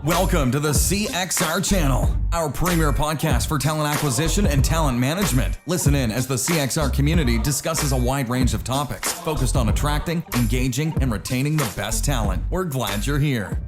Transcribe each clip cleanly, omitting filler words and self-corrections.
Welcome to the CXR channel, our premier podcast for talent acquisition and talent management. Listen in as the CXR community discusses a wide range of topics focused on attracting, engaging, and retaining the best talent. We're glad you're here.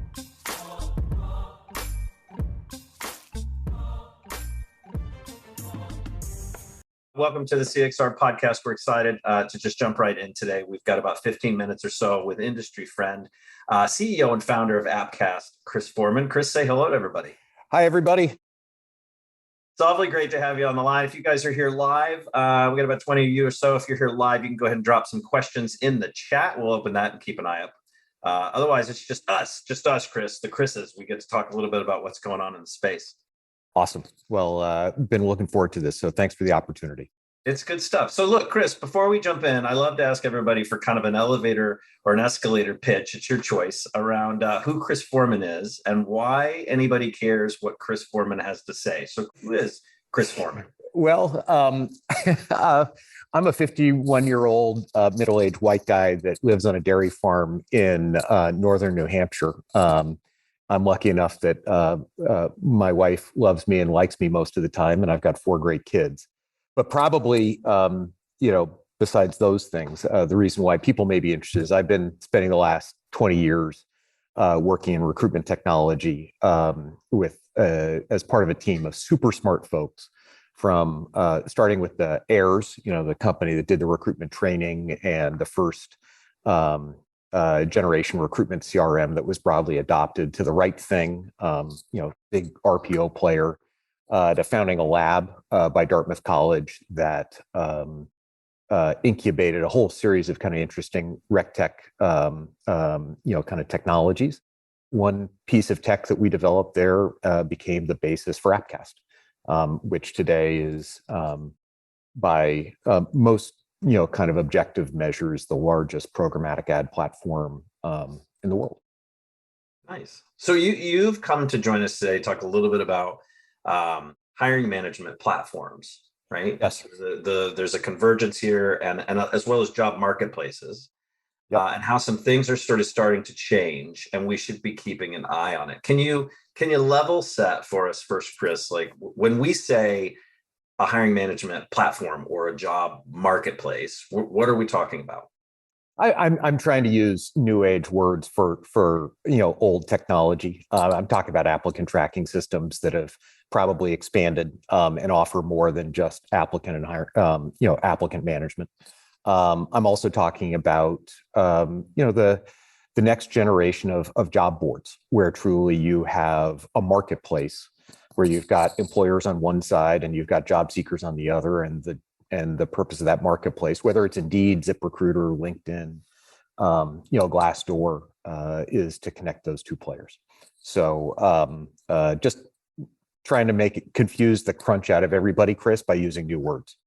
Welcome to the CXR podcast. We're excited to just jump right in today. We've got about 15 minutes or so with industry friend, CEO and founder of Appcast, Chris Forman. Chris, say hello to everybody. Hi, everybody. It's awfully great to have you on the line. If you guys are here live, we got about 20 of you or so. If you're here live, you can go ahead and drop some questions in the chat. We'll open that and keep an eye up. Otherwise, it's just us, Chris, the Chris's. We get to talk a little bit about what's going on in the space. Awesome. Well, been looking forward to this. So thanks for the opportunity. It's good stuff. So look, Chris, before we jump in, I love to ask everybody for kind of an elevator or an escalator pitch. It's your choice around who Chris Forman is and why anybody cares what Chris Forman has to say. So who is Chris Forman? Well, I'm a 51-year-old middle-aged white guy that lives on a dairy farm in northern New Hampshire. I'm lucky enough that my wife loves me and likes me most of the time, and I've got 4 great kids. But probably, besides those things, the reason why people may be interested is I've been spending the last 20 years working in recruitment technology with as part of a team of super smart folks, from starting with the Airs, the company that did the recruitment training and the first generation recruitment CRM that was broadly adopted, to the Right Thing, big RPO player, to founding a lab by Dartmouth College that incubated a whole series of kind of interesting rec tech, kind of technologies. One piece of tech that we developed there became the basis for Appcast, which today is by most kind of objective measures, the largest programmatic ad platform in the world. Nice. So you've come to join us today, talk a little bit about hiring management platforms, right? Yes. There's a convergence here, and as well as job marketplaces, and how some things are starting to change, and we should be keeping an eye on it. Can you level set for us first, Chris? Like when we say a hiring management platform or a job marketplace, what are we talking about? I'm trying to use new age words for old technology. I'm talking about applicant tracking systems that have probably expanded and offer more than just applicant and applicant management. I'm also talking about the next generation of job boards, where truly you have a marketplace where you've got employers on one side and you've got job seekers on the other, and the purpose of that marketplace, whether it's Indeed, ZipRecruiter, LinkedIn, Glassdoor, is to connect those two players. So just trying to confuse the crunch out of everybody, Chris, by using new words.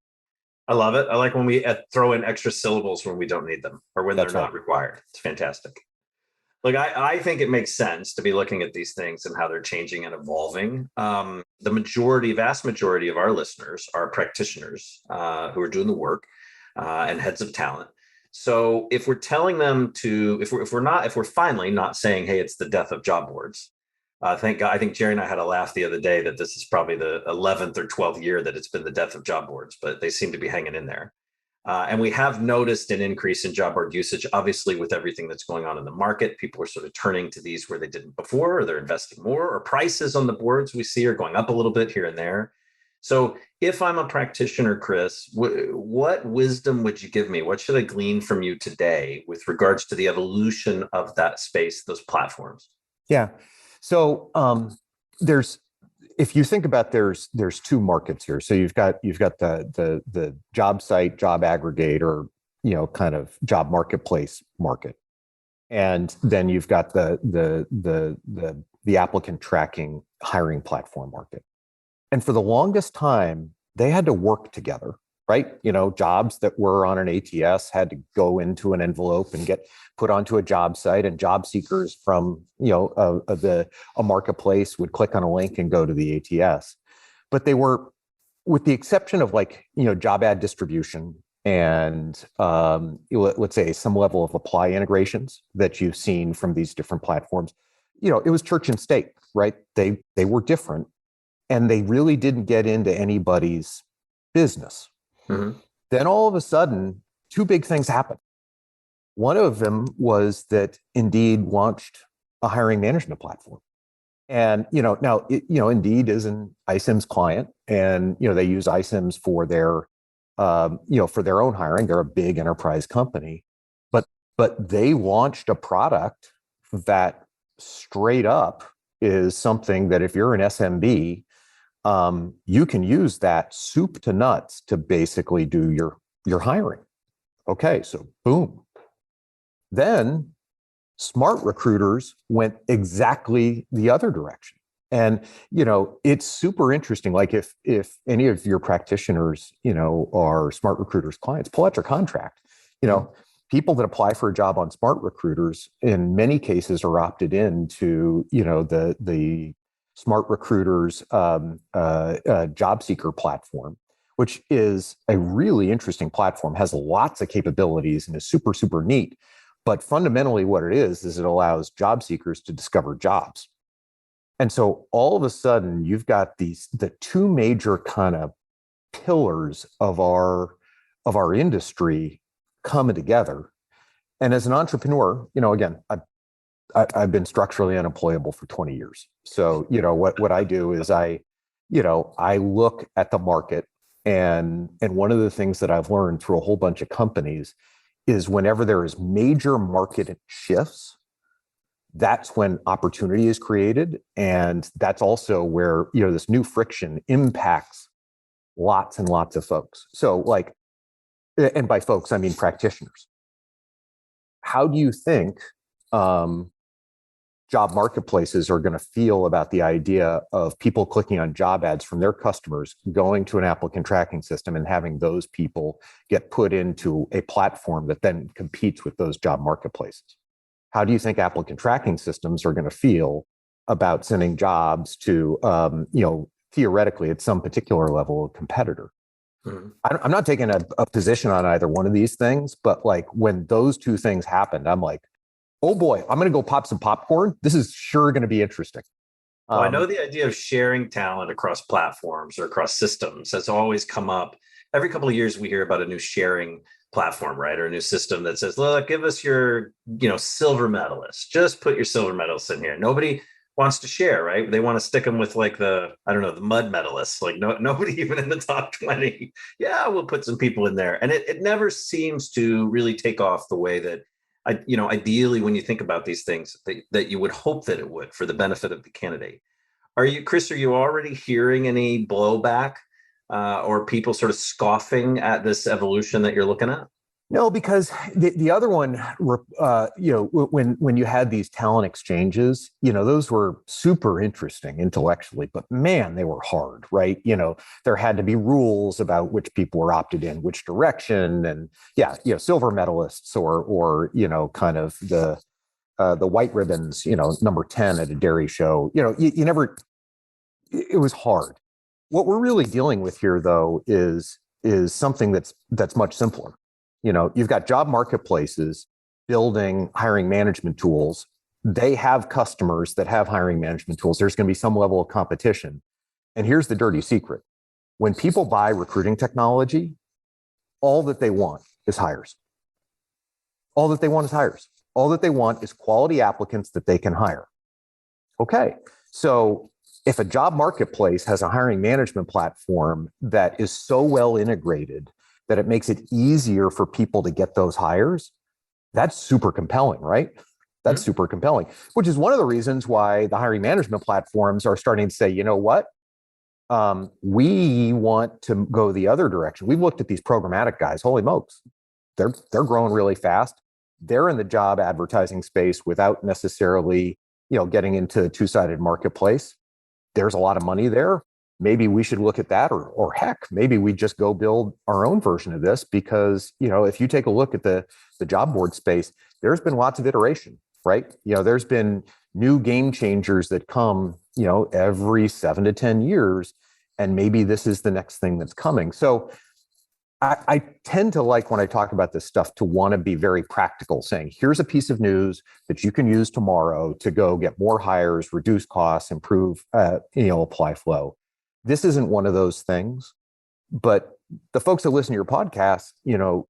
I love it. I like when we throw in extra syllables when we don't need them or when they're not required. It's fantastic. Look, I think it makes sense to be looking at these things and how they're changing and evolving. The vast majority of our listeners are practitioners who are doing the work and heads of talent. So if we're telling them if we're finally not saying, hey, it's the death of job boards. Thank God. I think Jerry and I had a laugh the other day that this is probably the 11th or 12th year that it's been the death of job boards, but they seem to be hanging in there. And we have noticed an increase in job board usage, obviously, with everything that's going on in the market. People are sort of turning to these where they didn't before, or they're investing more, or prices on the boards we see are going up a little bit here and there. So if I'm a practitioner, Chris, what wisdom would you give me? What should I glean from you today with regards to the evolution of that space, those platforms? Yeah. So if you think about there's 2 markets here. So you've got the job site, job aggregator, kind of job marketplace market, and then you've got the applicant tracking hiring platform market. And for the longest time, they had to work together, right? Jobs that were on an ATS had to go into an envelope and get put onto a job site, and job seekers from a marketplace would click on a link and go to the ATS. But they were, with the exception of job ad distribution and let's say some level of apply integrations that you've seen from these different platforms, it was church and state, right? They were different, and they really didn't get into anybody's business. Mm-hmm. Then all of a sudden, two big things happened. One of them was that Indeed launched a hiring management platform. And, now, Indeed is an iCIMS client, and, they use iCIMS for their, for their own hiring. They're a big enterprise company, but they launched a product that straight up is something that if you're an SMB, you can use that soup to nuts to basically do your hiring. Okay, so boom. Then smart recruiters went exactly the other direction. And, it's super interesting. Like if any of your practitioners, are smart recruiters clients, pull out your contract. People that apply for a job on smart recruiters in many cases are opted into, the smart recruiters job seeker platform, which is a really interesting platform, has lots of capabilities and is super, super neat. But fundamentally what it is it allows job seekers to discover jobs. And so all of a sudden you've got the two major kind of pillars of our industry coming together. And as an entrepreneur, again, I've been structurally unemployable for 20 years. So, what I do is I look at the market, and one of the things that I've learned through a whole bunch of companies is whenever there is major market shifts, that's when opportunity is created. And that's also where, this new friction impacts lots and lots of folks. So and by folks, I mean practitioners. How do you think job marketplaces are going to feel about the idea of people clicking on job ads from their customers, going to an applicant tracking system and having those people get put into a platform that then competes with those job marketplaces? How do you think applicant tracking systems are going to feel about sending jobs to, theoretically at some particular level, a competitor? Mm-hmm. I'm not taking a position on either one of these things, but when those two things happened, I'm like, oh boy, I'm going to go pop some popcorn. This is sure going to be interesting. Well, I know the idea of sharing talent across platforms or across systems has always come up. Every couple of years, we hear about a new sharing platform, right? Or a new system that says, look, give us your, silver medalists. Just put your silver medalists in here. Nobody wants to share, right? They want to stick them with the mud medalists, nobody even in the top 20. Yeah, we'll put some people in there. And it never seems to really take off the way that, ideally, when you think about these things, that you would hope that it would for the benefit of the candidate. Chris, are you already hearing any blowback or people sort of scoffing at this evolution that you're looking at? No, because the other one, when you had these talent exchanges, those were super interesting intellectually, but man, they were hard, right? There had to be rules about which people were opted in, which direction, and silver medalists or kind of the white ribbons, number 10 at a dairy show. You never. It was hard. What we're really dealing with here, though, is something that's much simpler. You've got job marketplaces building hiring management tools. They have customers that have hiring management tools. There's going to be some level of competition. And here's the dirty secret. When people buy recruiting technology, all that they want is hires. All that they want is hires. All that they want is quality applicants that they can hire. Okay, so if a job marketplace has a hiring management platform that is so well integrated that it makes it easier for people to get those hires, that's super compelling, right? That's super compelling, which is one of the reasons why the hiring management platforms are starting to say, you know what? We want to go the other direction. We've looked at these programmatic guys. Holy smokes, they're growing really fast. They're in the job advertising space without necessarily, getting into a two-sided marketplace. There's a lot of money there. Maybe we should look at that, or heck, maybe we just go build our own version of this, because, if you take a look at the job board space, there's been lots of iteration, right? There's been new game changers that come, every 7 to 10 years, and maybe this is the next thing that's coming. So I tend to like when I talk about this stuff to want to be very practical, saying, here's a piece of news that you can use tomorrow to go get more hires, reduce costs, improve, apply flow. This isn't one of those things, but the folks that listen to your podcast, and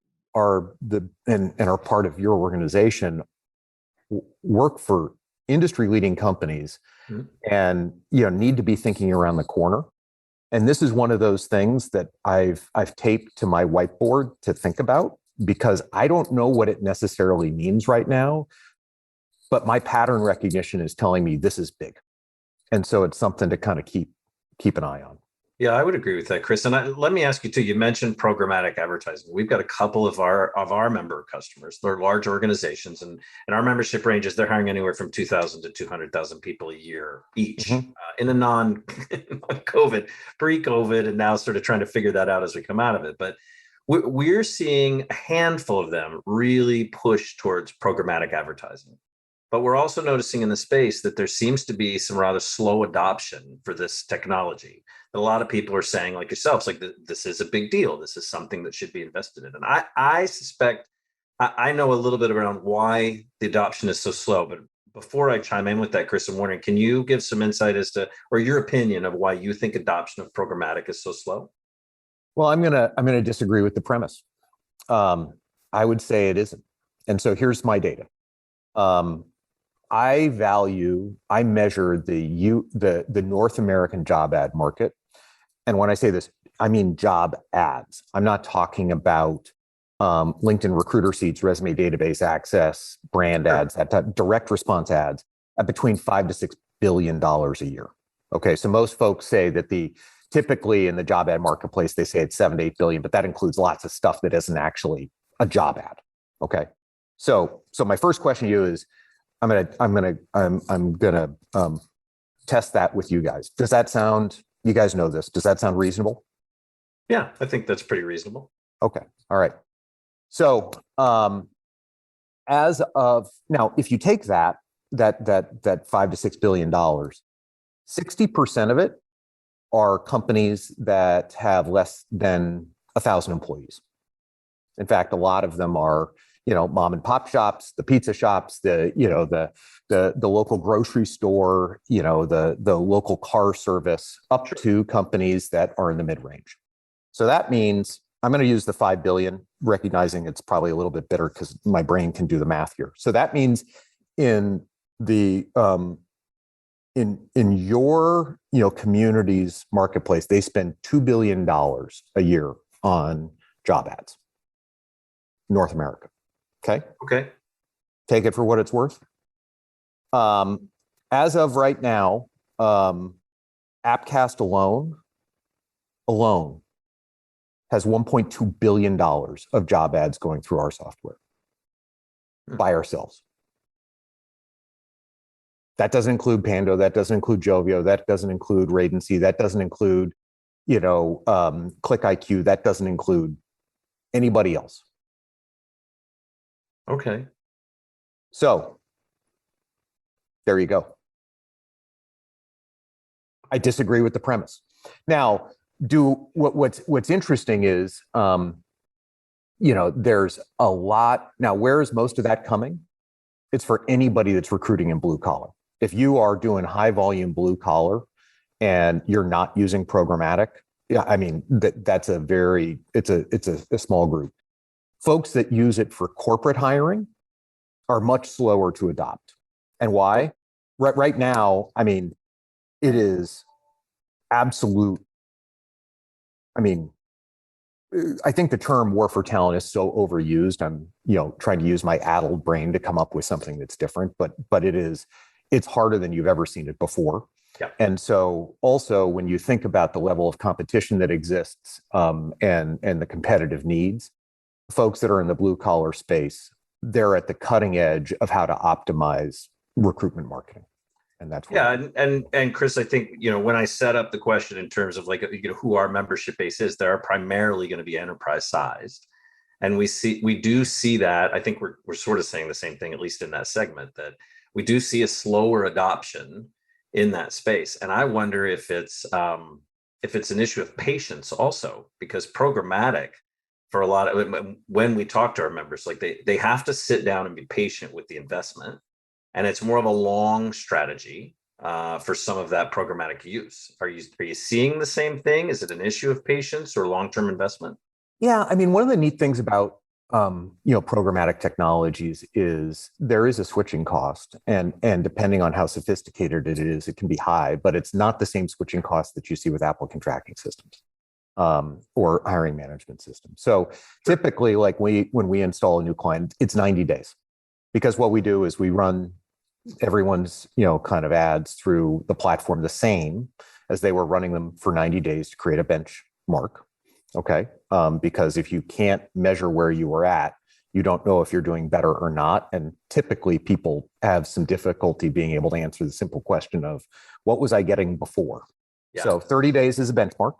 are part of your organization, work for industry leading companies, and need to be thinking around the corner. And this is one of those things that I've taped to my whiteboard to think about, because I don't know what it necessarily means right now, but my pattern recognition is telling me this is big. And so it's something to kind of keep an eye on. Yeah, I would agree with that, Chris. And let me ask you too. You mentioned programmatic advertising. We've got a couple of our member customers. They're large organizations, and our membership ranges. They're hiring anywhere from 2,000 to 200,000 people a year each, in a non-COVID, pre-COVID, and now sort of trying to figure that out as we come out of it. But we're seeing a handful of them really push towards programmatic advertising. But we're also noticing in the space that there seems to be some rather slow adoption for this technology. A lot of people are saying, like yourselves, like this is a big deal. This is something that should be invested in. And I suspect I know a little bit around why the adoption is so slow. But before I chime in with that, Chris, I'm wondering, can you give some insight as to, or your opinion of why you think adoption of programmatic is so slow? Well, I'm gonna disagree with the premise. I would say it isn't. And so here's my data. I measure the North American job ad market. And when I say this, I mean job ads. I'm not talking about LinkedIn recruiter seats, resume database access, brand ads, that direct response ads at between $5 to $6 billion a year. Okay, so most folks say that typically in the job ad marketplace, they say it's 7 to 8 billion, but that includes lots of stuff that isn't actually a job ad. Okay, so my first question to you is, I'm gonna test that with you guys. Does that sound? You guys know this. Does that sound reasonable? Yeah, I think that's pretty reasonable. Okay. All right. So as of now, if you take that $5 to $6 billion, 60% of it are companies that have less than 1,000 employees. In fact, a lot of them are mom and pop shops, the pizza shops, the local grocery store, the local car service, up to companies that are in the mid-range. So that means I'm going to use the 5 billion, recognizing it's probably a little bit better because my brain can do the math here. So that means in the in your community's marketplace, they spend $2 billion a year on job ads. North America. Okay. Take it for what it's worth. As of right now, Appcast alone has $1.2 billion of job ads going through our software by ourselves. That doesn't include Pando. That doesn't include Jovio. That doesn't include Radency. That doesn't include, ClickIQ. That doesn't include anybody else. Okay. So there you go. I disagree with the premise. Now, what's interesting is, there's a lot. Now, where is most of that coming? It's for anybody that's recruiting in blue collar. If you are doing high volume blue collar and you're not using programmatic, that's a small group. Folks that use it for corporate hiring are much slower to adopt. And why? Right now, it is absolute. I think the term war for talent is so overused. I'm, trying to use my addled brain to come up with something that's different, but it's harder than you've ever seen it before. Yeah. And so also when you think about the level of competition that exists, and the competitive needs, folks that are in the blue collar space, they're at the cutting edge of how to optimize recruitment marketing. And that's and Chris, I think when I set up the question in terms of who our membership base is, they're primarily going to be enterprise sized, and we do see that. I think we're sort of saying the same thing, at least in that segment, that we do see a slower adoption in that space. And I wonder if it's an issue of patience also, because programmatic for a lot of, when we talk to our members, like they have to sit down and be patient with the investment, and it's more of a long strategy for some of that programmatic use. Are you seeing the same thing? Is it an issue of patience or long-term investment? Yeah, I mean, one of the neat things about programmatic technologies is there is a switching cost, and depending on how sophisticated it is, it can be high, but it's not the same switching cost that you see with applicant tracking systems or hiring management systems. So typically, like when we install a new client, it's 90 days, because what we do is we run everyone's kind of ads through the platform the same as they were running them for 90 days to create a benchmark. Okay. Because if you can't measure where you were at, you don't know if you're doing better or not. And typically people have some difficulty being able to answer the simple question of, what was I getting before? Yeah. So 30 days is a benchmark.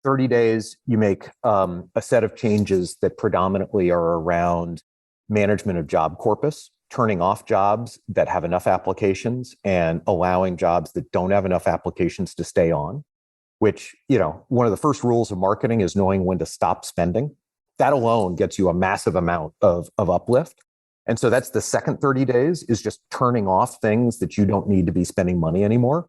30 days, you make a set of changes that predominantly are around management of job corpus, turning off jobs that have enough applications and allowing jobs that don't have enough applications to stay on, which, one of the first rules of marketing is knowing when to stop spending. That alone gets you a massive amount of uplift. And so that's the second 30 days, is just turning off things that you don't need to be spending money anymore.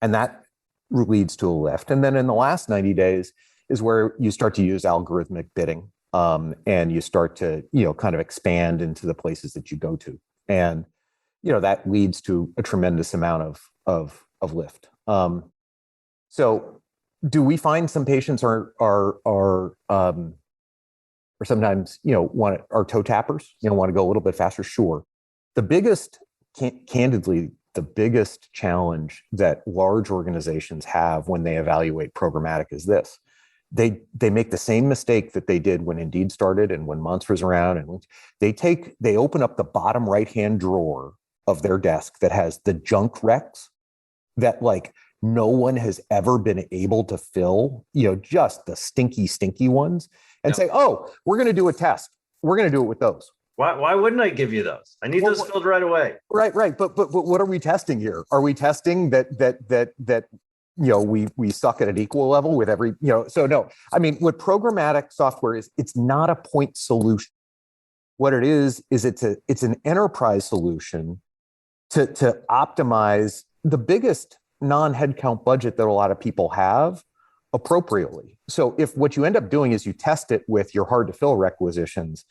And that leads to a lift. And then in the last 90 days is where you start to use algorithmic bidding, and you start to, kind of expand into the places that you go to. And, that leads to a tremendous amount of lift. So do we find some patients are sometimes, are toe tappers, want to go a little bit faster? Sure. The biggest, candidly, the biggest challenge that large organizations have when they evaluate programmatic is this. They make the same mistake that they did when Indeed started and when Monster was around, and they open up the bottom right-hand drawer of their desk that has the junk recs that no one has ever been able to fill, just the stinky ones, and say, oh, we're going to do a test. We're going to do it with those. Why wouldn't I give you those? I need those filled right away. Right. But what are we testing here? Are we testing that we suck at an equal level with every, so no, I mean, what programmatic software is, it's not a point solution. What it is it's an enterprise solution to optimize the biggest non-headcount budget that a lot of people have appropriately. So if what you end up doing is you test it with your hard to fill requisitions,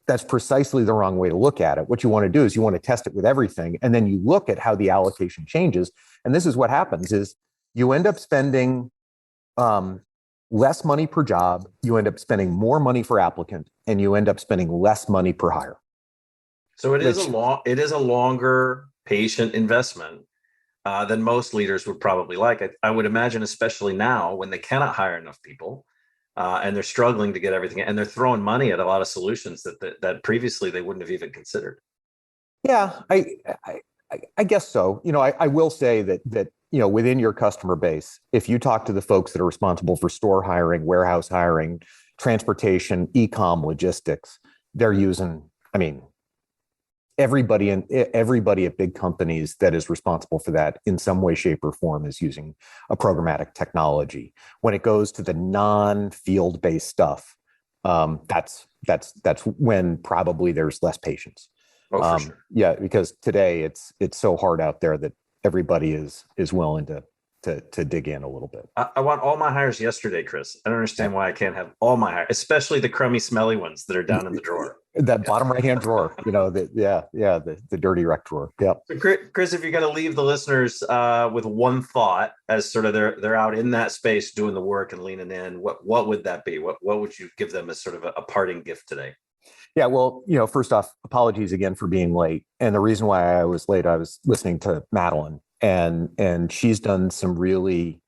that's precisely the wrong way to look at it. What you want to do is you want to test it with everything, and then you look at how the allocation changes. And this is what happens is you end up spending less money per job, you end up spending more money for applicant, and you end up spending less money per hire. So it is a longer patient investment than most leaders would probably like. I would imagine, especially now when they cannot hire enough people. And they're struggling to get everything, and they're throwing money at a lot of solutions that previously they wouldn't have even considered. Yeah, I guess so. I will say that within your customer base, if you talk to the folks that are responsible for store hiring, warehouse hiring, transportation, e-com, logistics, they're using, everybody at big companies that is responsible for that in some way, shape, or form is using a programmatic technology. When it goes to the non-field based stuff, that's when probably there's less patience. Oh, for sure. Yeah, because today it's so hard out there that everybody is willing to dig in a little bit. I want all my hires yesterday, Chris. I don't understand why I can't have all my hires, especially the crummy, smelly ones that are down in the drawer. That bottom right-hand drawer, the dirty rec drawer. Yeah. So Chris, if you're going to leave the listeners with one thought as sort of they're out in that space doing the work and leaning in, what would that be? What would you give them as sort of a parting gift today? Yeah, well, first off, apologies again for being late. And the reason why I was late, I was listening to Madeline, and she's done some really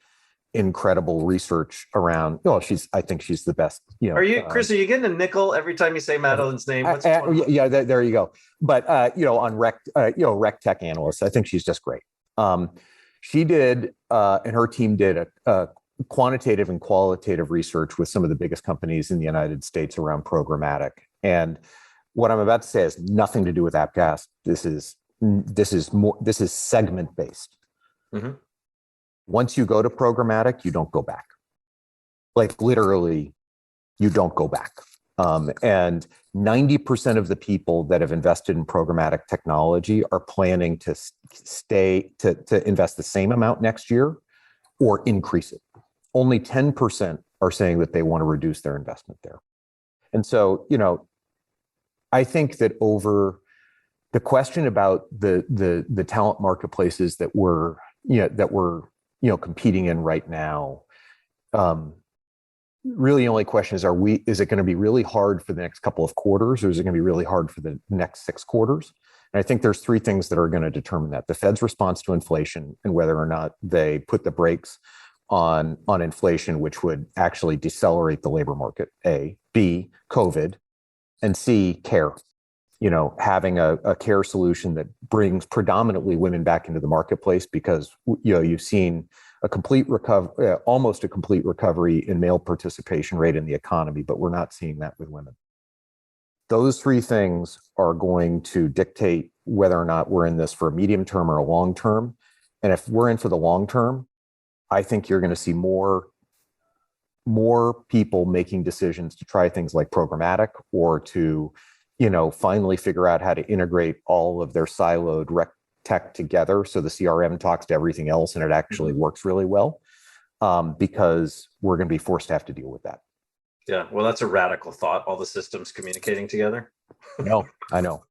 incredible research around. I think she's the best. Are you, Chris? Are you getting a nickel every time you say Madeline's name? Yeah, there you go. But on rec tech analysts, I think she's just great. She did, and her team did a quantitative and qualitative research with some of the biggest companies in the United States around programmatic. And what I'm about to say has nothing to do with AppGas. This is segment based. Mm-hmm. Once you go to programmatic, you don't go back. Like literally, you don't go back. And 90% of the people that have invested in programmatic technology are planning to invest the same amount next year or increase it. Only 10% are saying that they want to reduce their investment there. And so, I think that over the question about the talent marketplaces that we're competing in right now, really the only question is it going to be really hard for the next couple of quarters, or is it going to be really hard for the next 6 quarters? And I think there's 3 things that are going to determine that: the Fed's response to inflation and whether or not they put the brakes on inflation, which would actually decelerate the labor market, A; B, COVID; and C, care. Having a care solution that brings predominantly women back into the marketplace, because you've seen almost a complete recovery in male participation rate in the economy, but we're not seeing that with women. Those 3 things are going to dictate whether or not we're in this for a medium term or a long term. And if we're in for the long term, I think you're going to see more people making decisions to try things like programmatic, or to, finally figure out how to integrate all of their siloed rec tech together so the CRM talks to everything else and it actually works really well, because we're going to be forced to have to deal with that. Yeah, well, that's a radical thought, all the systems communicating together. No, I know.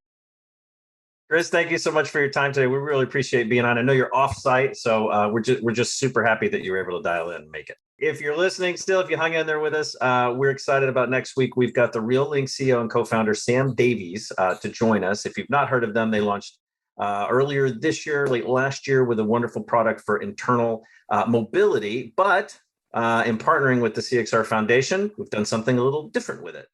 Chris, thank you so much for your time today. We really appreciate being on. I know you're off-site, so we're just super happy that you were able to dial in and make it. If you're listening still, if you hung in there with us, we're excited about next week. We've got the Real Link CEO and co-founder Sam Davies to join us. If you've not heard of them, they launched earlier this year, late last year, with a wonderful product for internal mobility. But in partnering with the CXR Foundation, we've done something a little different with it.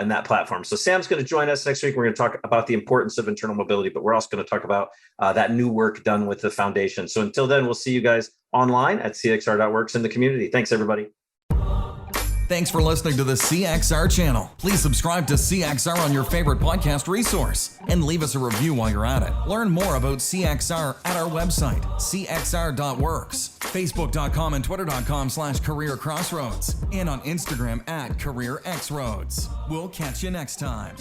In that platform. So Sam's going to join us next week. We're going to talk about the importance of internal mobility, but we're also going to talk about that new work done with the foundation. So until then, we'll see you guys online at cxr.works in the community. Thanks, everybody. Thanks for listening to the CXR channel. Please subscribe to CXR on your favorite podcast resource and leave us a review while you're at it. Learn more about CXR at our website, cxr.works, facebook.com and twitter.com/careercrossroads, and on Instagram at careerxroads. We'll catch you next time.